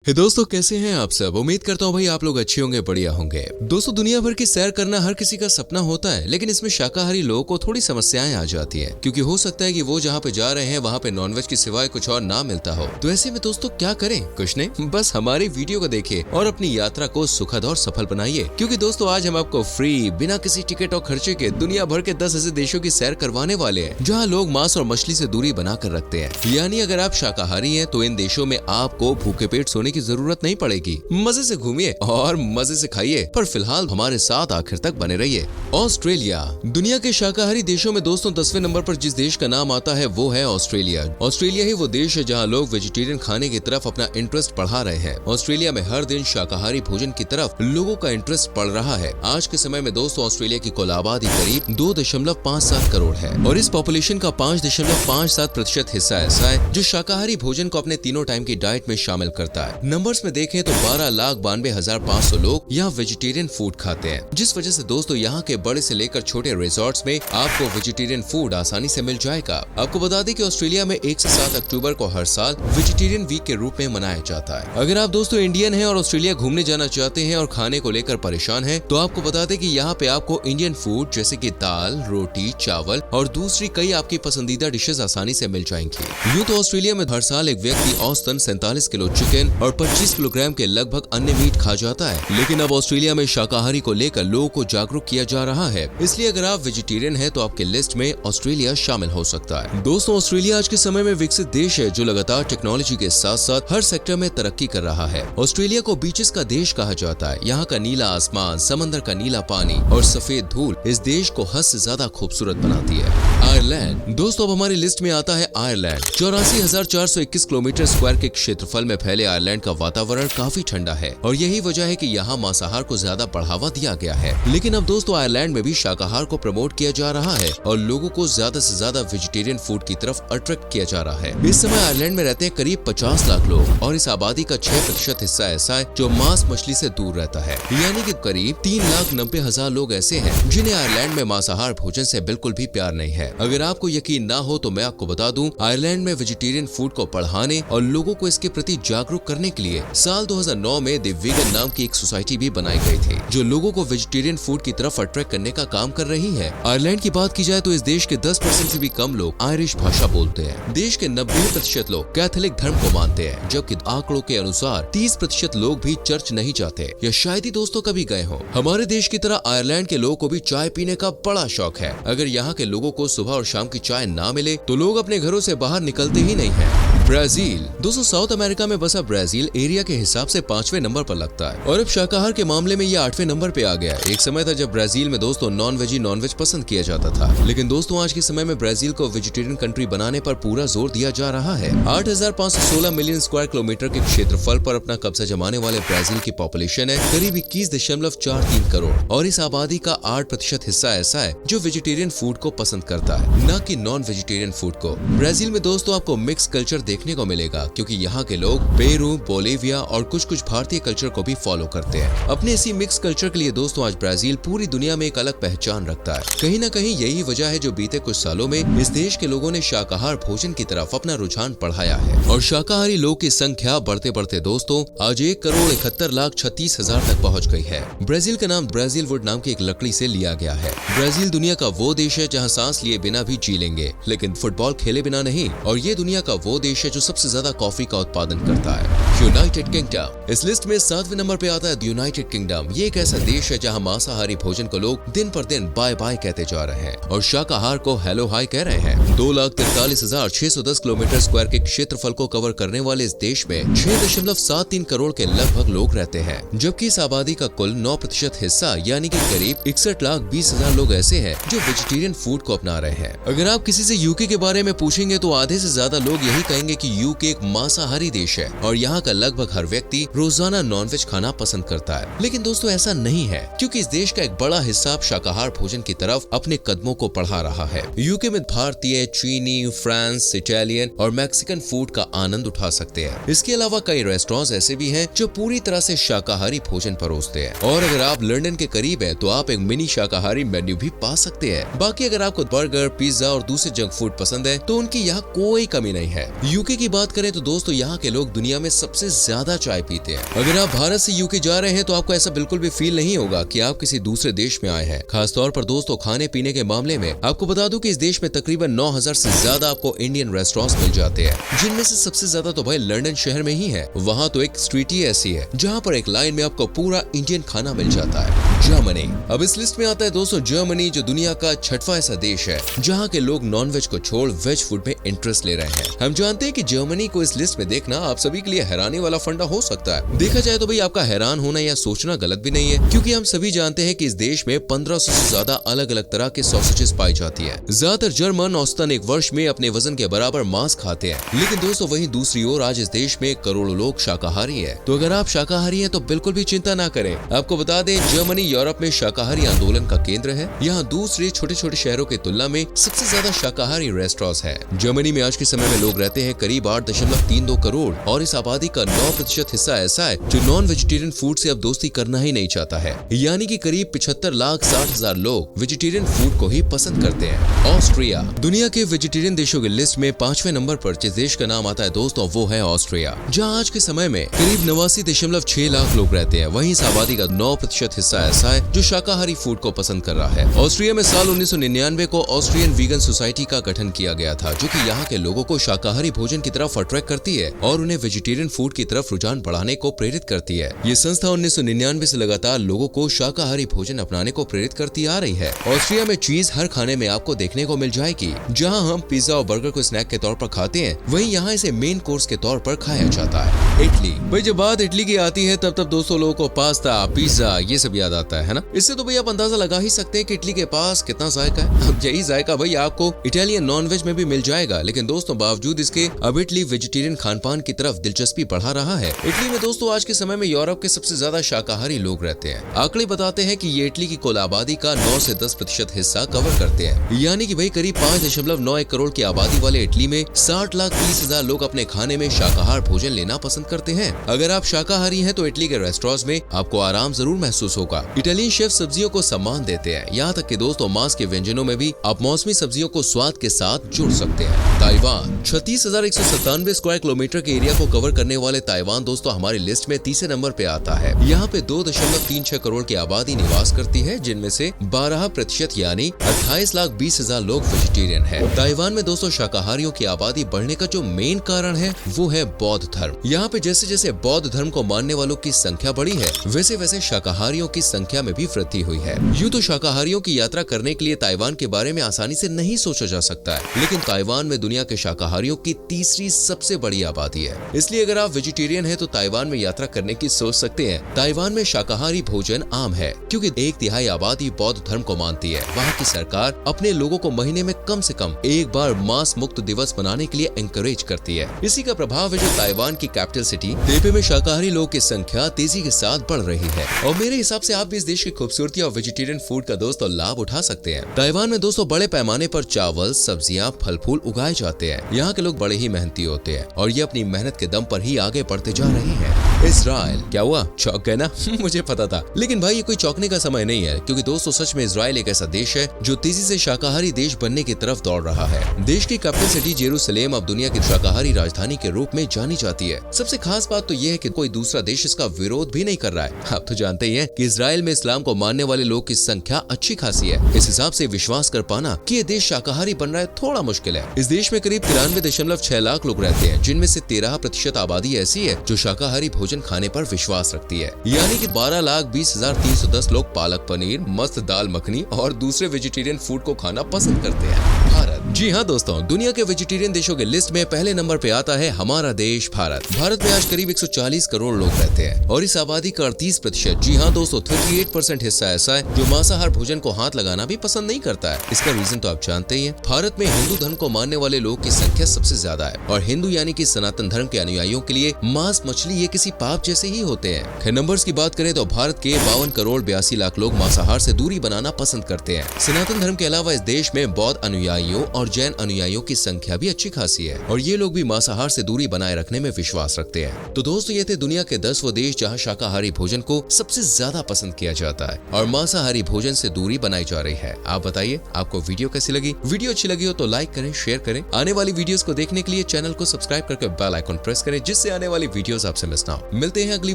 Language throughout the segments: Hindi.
दोस्तों कैसे हैं आप सब। उम्मीद करता हूँ भाई आप लोग अच्छे होंगे, बढ़िया होंगे। दोस्तों दुनिया भर की सैर करना हर किसी का सपना होता है, लेकिन इसमें शाकाहारी लोगों को थोड़ी समस्याएं आ जाती हैं, क्योंकि हो सकता है कि वो जहाँ पे जा रहे हैं वहाँ पे नॉनवेज की सिवाय कुछ और ना मिलता हो। तो ऐसे में दोस्तों क्या करें? कुछ नहीं, बस हमारी वीडियो को देखिए और अपनी यात्रा को सुखद और सफल बनाइए, क्योंकि दोस्तों आज हम आपको फ्री बिना किसी टिकट और खर्चे के दुनिया भर के 10 ऐसे देशों की सैर करवाने वाले हैं जहाँ लोग मांस और मछली से दूरी बनाकर रखते हैं। यानी अगर आप शाकाहारी हैं तो इन देशों में आपको भूखे पेट सोने की जरूरत नहीं पड़ेगी। मजे से घूमिए और मजे से खाइए, पर फिलहाल हमारे साथ आखिर तक बने रहिए। ऑस्ट्रेलिया दुनिया के शाकाहारी देशों में दोस्तों 10वें नंबर पर जिस देश का नाम आता है वो है ऑस्ट्रेलिया। ऑस्ट्रेलिया ही वो देश है जहां लोग वेजिटेरियन खाने की तरफ अपना इंटरेस्ट बढ़ा रहे हैं। ऑस्ट्रेलिया में हर दिन शाकाहारी भोजन की तरफ लोगों का इंटरेस्ट बढ़ रहा है। आज के समय में दोस्तों ऑस्ट्रेलिया की कुल आबादी करीब 2.57 करोड़ है और इस पॉपुलेशन का 5.57% हिस्सा ऐसा है जो शाकाहारी भोजन को अपने तीनों टाइम की डाइट में शामिल करता है। नंबर्स में देखें तो 12,92,500 लोग यहाँ वेजिटेरियन फूड खाते हैं, जिस वजह से दोस्तों यहाँ के बड़े से लेकर छोटे रिजॉर्ट्स में आपको वेजिटेरियन फूड आसानी से मिल जाएगा। आपको बता दें कि ऑस्ट्रेलिया में 1 से 7 अक्टूबर को हर साल वेजिटेरियन वीक के रूप में मनाया जाता है। अगर आप दोस्तों इंडियन हैं और ऑस्ट्रेलिया घूमने जाना चाहते हैं और खाने को लेकर परेशान हैं, तो आपको बता दें कि यहाँ पे आपको इंडियन फूड जैसे कि दाल, रोटी, चावल और दूसरी कई आपकी पसंदीदा डिशेज आसानी से मिल जाएंगी। यूँ तो ऑस्ट्रेलिया में हर साल एक व्यक्ति औसतन 47 किलो चिकन और 25 किलोग्राम के लगभग अन्य मीट खा जाता है, लेकिन अब ऑस्ट्रेलिया में शाकाहारी को लेकर लोगों को जागरूक किया जा रहा है। इसलिए अगर आप वेजिटेरियन हैं तो आपके लिस्ट में ऑस्ट्रेलिया शामिल हो सकता है। दोस्तों ऑस्ट्रेलिया आज के समय में विकसित देश है जो लगातार टेक्नोलॉजी के साथ साथ हर सेक्टर में तरक्की कर रहा है। ऑस्ट्रेलिया को बीचेस का देश कहा जाता है। यहाँ का नीला आसमान, समंदर का नीला पानी और सफेद धूल इस देश को हद से ज्यादा खूबसूरत बनाती है। आयरलैंड दोस्तों अब हमारी लिस्ट में आता है आयरलैंड। 84,421 किलोमीटर स्क्वायर के क्षेत्रफल में फैले आयरलैंड का वातावरण काफी ठंडा है और यही वजह है कि यहाँ मांसाहार को ज्यादा बढ़ावा दिया गया है। लेकिन अब दोस्तों आयरलैंड में भी शाकाहार को प्रमोट किया जा रहा है और लोगों को ज्यादा से ज्यादा वेजिटेरियन फूड की तरफ अट्रैक्ट किया जा रहा है। इस समय आयरलैंड में रहते हैं करीब 50 लाख लोग और इस आबादी का 6% हिस्सा ऐसा है जो मांस मछली से दूर रहता है। यानी कि करीब 3,90,000 लोग ऐसे हैं जिन्हें आयरलैंड में मांसाहार भोजन से बिल्कुल भी प्यार नहीं है। अगर आपको यकीन ना हो तो मैं आपको बता दूं, आयरलैंड में वेजिटेरियन फूड को बढ़ाने और लोगों को इसके प्रति जागरूक करने के लिए साल 2009 में द वीगन नाम की एक सोसाइटी भी बनाई गई थी जो लोगों को वेजिटेरियन फूड की तरफ अट्रैक्ट करने का काम कर रही है। आयरलैंड की बात की जाए तो इस देश के 10% से भी कम लोग आयरिश भाषा बोलते हैं। देश के 90% लोग कैथोलिक धर्म को मानते हैं, जबकि आंकड़ों के अनुसार 30% लोग भी चर्च नहीं जाते या शायद ही दोस्तों कभी गए हो। हमारे देश की तरह आयरलैंड के लोगों को भी चाय पीने का बड़ा शौक है। अगर यहाँ के लोगों को सुबह और शाम की चाय ना मिले तो लोग अपने घरों से बाहर निकलते ही नहीं है। ब्राजील दोस्तों साउथ अमेरिका में बसा ब्राजील एरिया के हिसाब से 5वें नंबर पर लगता है और अब शाकाहार के मामले में ये 8वें नंबर पे आ गया है। एक समय था जब ब्राजील में दोस्तों नॉनवेज पसंद किया जाता था, लेकिन दोस्तों आज के समय में ब्राजील को वेजिटेरियन कंट्री बनाने पर पूरा जोर दिया जा रहा है। 8,516 मिलियन स्क्वायर किलोमीटर के क्षेत्रफल पर अपना कब्जा जमाने वाले ब्राजील की पॉपुलेशन है करीब 21.43 करोड़ और इस आबादी का 8% हिस्सा ऐसा है जो वेजिटेरियन फूड को पसंद करता है, न कि नॉन वेजिटेरियन फूड को। ब्राजील में दोस्तों आपको मिक्स कल्चर देखने को मिलेगा, क्योंकि यहाँ के लोग पेरू, बोलिविया और कुछ भारतीय कल्चर को भी फॉलो करते हैं। अपने इसी मिक्स कल्चर के लिए दोस्तों आज ब्राजील पूरी दुनिया में एक अलग पहचान रखता है। कहीं न कहीं यही वजह है जो बीते कुछ सालों में इस देश के लोगों ने शाकाहार भोजन की तरफ अपना रुझान बढ़ाया है और शाकाहारी लोग की संख्या बढ़ते बढ़ते दोस्तों आज 1,71,36,000 तक पहुँच गई है। ब्राजील का नाम ब्राजील वुड नाम की एक लकड़ी से लिया गया है। ब्राजील दुनिया का वो देश है जहाँ सांस लिए बिना भी जी लेंगे, लेकिन फुटबॉल खेले बिना नहीं, और ये दुनिया का वो देश है जो सबसे ज्यादा कॉफी का उत्पादन करता है। यूनाइटेड किंगडम इस लिस्ट में 7वें नंबर पे आता है। यूनाइटेड किंगडम ये एक ऐसा देश है जहां मांसाहारी भोजन को लोग दिन पर दिन बाय बाय कहते जा रहे हैं और शाकाहार को हेलो हाय कह रहे हैं। 2,43,610 किलोमीटर स्क्वायर के क्षेत्रफल को कवर करने वाले इस देश में 6.73 करोड़ के लगभग लोग रहते हैं, जबकि इस आबादी का कुल 9% हिस्सा यानी कि करीब 61,20,000 लोग ऐसे हैं जो वेजिटेरियन फूड को अपना रहे हैं। अगर आप किसी से यूके के बारे में पूछेंगे तो आधे से ज्यादा लोग यही कहेंगे कि यूके एक मांसाहारी देश है और यहाँ का लगभग हर व्यक्ति रोजाना नॉनवेज खाना पसंद करता है। लेकिन दोस्तों ऐसा नहीं है, क्योंकि इस देश का एक बड़ा हिस्सा शाकाहार भोजन की तरफ अपने कदमों को बढ़ा रहा है। यूके में भारतीय, चीनी, फ्रांस, इटालियन और मैक्सिकन फूड का आनंद उठा सकते हैं। इसके अलावा कई रेस्टोरेंट्स ऐसे भी हैं जो पूरी तरह से शाकाहारी भोजन परोसते हैं और अगर आप लंदन के करीब है तो आप एक मिनी शाकाहारी मेन्यू भी पा सकते हैं। बाकी अगर आपको बर्गर, पिज्जा और दूसरे जंक फूड पसंद है तो उनकी यहाँ कोई कमी नहीं है। यूके यूके की बात करें तो दोस्तों यहाँ के लोग दुनिया में सबसे ज्यादा चाय पीते हैं। अगर आप भारत से यूके जा रहे हैं तो आपको ऐसा बिल्कुल भी फील नहीं होगा कि आप किसी दूसरे देश में आए हैं। खासतौर पर दोस्तों खाने पीने के मामले में आपको बता दूं कि इस देश में तकरीबन 9000 से ज्यादा आपको इंडियन रेस्टोरेंट्स मिल जाते हैं, जिनमें से सबसे ज्यादा तो भाई लंदन शहर में ही है। वहाँ तो एक स्ट्रीट ही ऐसी है जहाँ पर एक लाइन में आपको पूरा इंडियन खाना मिल जाता है। जर्मनी अब इस लिस्ट में आता है दोस्तों। जर्मनी जो दुनिया का 6वां ऐसा देश है जहाँ के लोग नॉनवेज को छोड़ वेज फूड में इंटरेस्ट ले रहे हैं। हम जानते हैं कि जर्मनी को इस लिस्ट में देखना आप सभी के लिए हैरानी वाला फंडा हो सकता है। देखा जाए तो भाई आपका हैरान होना या सोचना गलत भी नहीं है, क्योंकि हम सभी जानते हैं कि इस देश में 1500 से ज्यादा अलग अलग तरह के सॉसेजेस पाई जाती है। ज्यादातर जर्मन औसतन एक वर्ष में अपने वजन के बराबर मांस खाते हैं, लेकिन दोस्तों वहीं दूसरी ओर आज इस देश में करोड़ों लोग शाकाहारी है। तो अगर आप शाकाहारी हैं तो बिल्कुल भी चिंता ना करें। आपको बता दें जर्मनी यूरोप में शाकाहारी आंदोलन का केंद्र है। यहाँ दूसरे छोटे छोटे शहरों की तुलना में सबसे ज्यादा शाकाहारी रेस्टोरेंट्स है। जर्मनी में आज के समय में लोग रहते हैं करीब 8.32 करोड़ और इस आबादी का 9% हिस्सा ऐसा है जो नॉन वेजिटेरियन फूड से अब दोस्ती करना ही नहीं चाहता है। यानी कि करीब 75,60,000 लोग वेजिटेरियन फूड को ही पसंद करते हैं। ऑस्ट्रिया दुनिया के वेजिटेरियन देशों की लिस्ट में 5वें नंबर पर जिस देश का नाम आता है दोस्तों वो है ऑस्ट्रिया, जहाँ आज के समय में करीब 89.6 लाख लोग रहते हैं। वहीं इस आबादी का 9% हिस्सा ऐसा है जो शाकाहारी फूड को पसंद कर रहा है। ऑस्ट्रिया में साल 1999 को ऑस्ट्रियन वीगन सोसाइटी का गठन किया गया था, जो कि यहाँ के लोगों को शाकाहारी भोजन की तरफ अट्रैक्ट करती है और उन्हें वेजिटेरियन फूड की तरफ रुझान बढ़ाने को प्रेरित करती है। ये संस्था 1999 से लगातार लोगों को शाकाहारी भोजन अपनाने को प्रेरित करती आ रही है। ऑस्ट्रिया में चीज हर खाने में आपको देखने को मिल जाएगी। जहाँ हम पिज्जा और बर्गर को स्नैक के तौर पर खाते हैं, वहीं यहाँ इसे मेन कोर्स के तौर पर खाया जाता है। इटली भाई जब बात इटली की आती है तब दोस्तों लोगों को पास्ता पिज्जा ये सब याद आता है ना। इससे तो भाई आप अंदाजा लगा ही सकते हैं कि इटली के पास कितना जायका है। अब यही जायका भाई आपको इटालियन नॉनवेज में भी मिल जाएगा, लेकिन दोस्तों बावजूद इसके अब इटली वेजिटेरियन खानपान की तरफ दिलचस्पी बढ़ा रहा है। इटली में दोस्तों आज के समय में यूरोप के सबसे ज्यादा शाकाहारी लोग रहते हैं। आंकड़े बताते हैं कि ये इटली की कुल आबादी का 9 से 10% हिस्सा कवर करते हैं। यानी कि भाई करीब 5.91 करोड़ की आबादी वाले इटली में 60,30,000 लोग अपने खाने में शाकाहार भोजन लेना पसंद करते हैं। अगर आप शाकाहारी हैं तो इटली के रेस्टोरेंट्स में आपको आराम जरूर महसूस होगा। इटालियन शेफ सब्जियों को सम्मान देते हैं। यहाँ तक कि दोस्तों मांस के व्यंजनों में भी आप मौसमी सब्जियों को स्वाद के साथ जोड़ सकते हैं। ताइवान 36,197 स्क्वायर किलोमीटर के एरिया को कवर करने वाले ताइवान दोस्तों हमारी लिस्ट में तीसरे नंबर पे आता है। यहाँ पे 2.36 करोड़ की आबादी निवास करती है, जिनमें से 12% यानी 28,20,000 लोग वेजिटेरियन है। ताइवान में दोस्तों शाकाहारियों की आबादी बढ़ने का जो मेन कारण है वो है बौद्ध धर्म। यहाँ पे जैसे जैसे बौद्ध धर्म को मानने वालों की संख्या बढ़ी है, वैसे वैसे शाकाहारियों की संख्या में भी वृद्धि हुई है। यूँ तो शाकाहारियों की यात्रा करने के लिए ताइवान के बारे में आसानी से नहीं सोचा जा सकता है, लेकिन ताइवान में दुनिया के शाकाहारियों की तीसरी सबसे बड़ी आबादी है। इसलिए अगर आप वेजिटेरियन हैं तो ताइवान में यात्रा करने की सोच सकते हैं। ताइवान में शाकाहारी भोजन आम है क्योंकि 1/3 आबादी बौद्ध धर्म को मानती है। वहाँ की सरकार अपने लोगों को महीने में कम से कम एक बार मांस मुक्त दिवस मनाने के लिए एनकरेज करती है। इसी का प्रभाव है जो ताइवान की कैपिटल सिटी तेपे में शाकाहारी लोगों की संख्या तेजी के साथ बढ़ रही है। और मेरे हिसाब से आप भी इस देश की खूबसूरती और वेजिटेरियन फूड का दोस्तों लाभ उठा सकते हैं। ताइवान में दोस्तों बड़े पैमाने पर चावल सब्जियां फल फूल उगाए जाते हैं। यहाँ के लोग बड़े ही मेहनती होते हैं और ये अपनी मेहनत के दम पर ही आगे बढ़ते जा रहे हैं। इजराइल क्या हुआ, चौंक गए ना? मुझे पता था, लेकिन भाई ये कोई चौंकने का समय नहीं है, क्योंकि दोस्तों सच में इजराइल एक ऐसा देश है जो तेजी से शाकाहारी देश बनने की तरफ दौड़ रहा है। देश की कैपिटल सिटी जेरूसलेम अब दुनिया की शाकाहारी राजधानी के रूप में जानी जाती है। सबसे खास बात तो यह है कि कोई दूसरा देश इसका विरोध भी नहीं कर रहा है। आप तो जानते ही हैं कि इजराइल में इस्लाम को मानने वाले लोग की संख्या अच्छी खासी है। इस हिसाब से विश्वास कर पाना कि ये देश शाकाहारी बन रहा है थोड़ा मुश्किल है। इस देश में करीब 93.6 लाख लोग रहते हैं, जिनमें से 13% आबादी ऐसी है जो शाकाहारी भोजन खाने पर विश्वास रखती है। यानी कि 12,20,310 लोग पालक पनीर, मस्त दाल मखनी और दूसरे वेजिटेरियन फूड को खाना पसंद करते हैं। भारत जी हाँ दोस्तों, दुनिया के वेजिटेरियन देशों के लिस्ट में पहले नंबर पे आता है हमारा देश भारत। भारत में आज करीब 140 करोड़ लोग रहते हैं और इस आबादी का 38% जी हाँ दोस्तों 38% हिस्सा ऐसा है जो मांसाहार भोजन को हाथ लगाना भी पसंद नहीं करता है। इसका रीजन तो आप जानते ही हैं। भारत में हिंदू धर्म को मानने वाले लोग की संख्या सबसे ज्यादा है और हिंदू यानी कि सनातन धर्म के अनुयायियों के लिए मांस मछली ये किसी पाप जैसे ही होते हैं। खैर नंबर्स की बात करें तो भारत के 52 करोड़ 82 लाख लोग मांसाहार से दूरी बनाना पसंद करते हैं। सनातन धर्म के अलावा इस देश में बौद्ध अनुयायियों और और जैन अनुयायियों की संख्या भी अच्छी खासी है और ये लोग भी मांसाहार से दूरी बनाए रखने में विश्वास रखते हैं। तो दोस्तों ये थे दुनिया के 10 वो देश जहाँ शाकाहारी भोजन को सबसे ज्यादा पसंद किया जाता है और मांसाहारी भोजन से दूरी बनाई जा रही है। आप बताइए आपको वीडियो कैसी लगी? वीडियो अच्छी लगी हो तो लाइक करें, शेयर करें। आने वाली वीडियोस को देखने के लिए चैनल को सब्सक्राइब करके बेल आइकन प्रेस करें जिससे आने वाली वीडियोस आपसे मिस ना हो। मिलते हैं अगली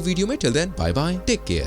वीडियो में। Till then bye bye, take care.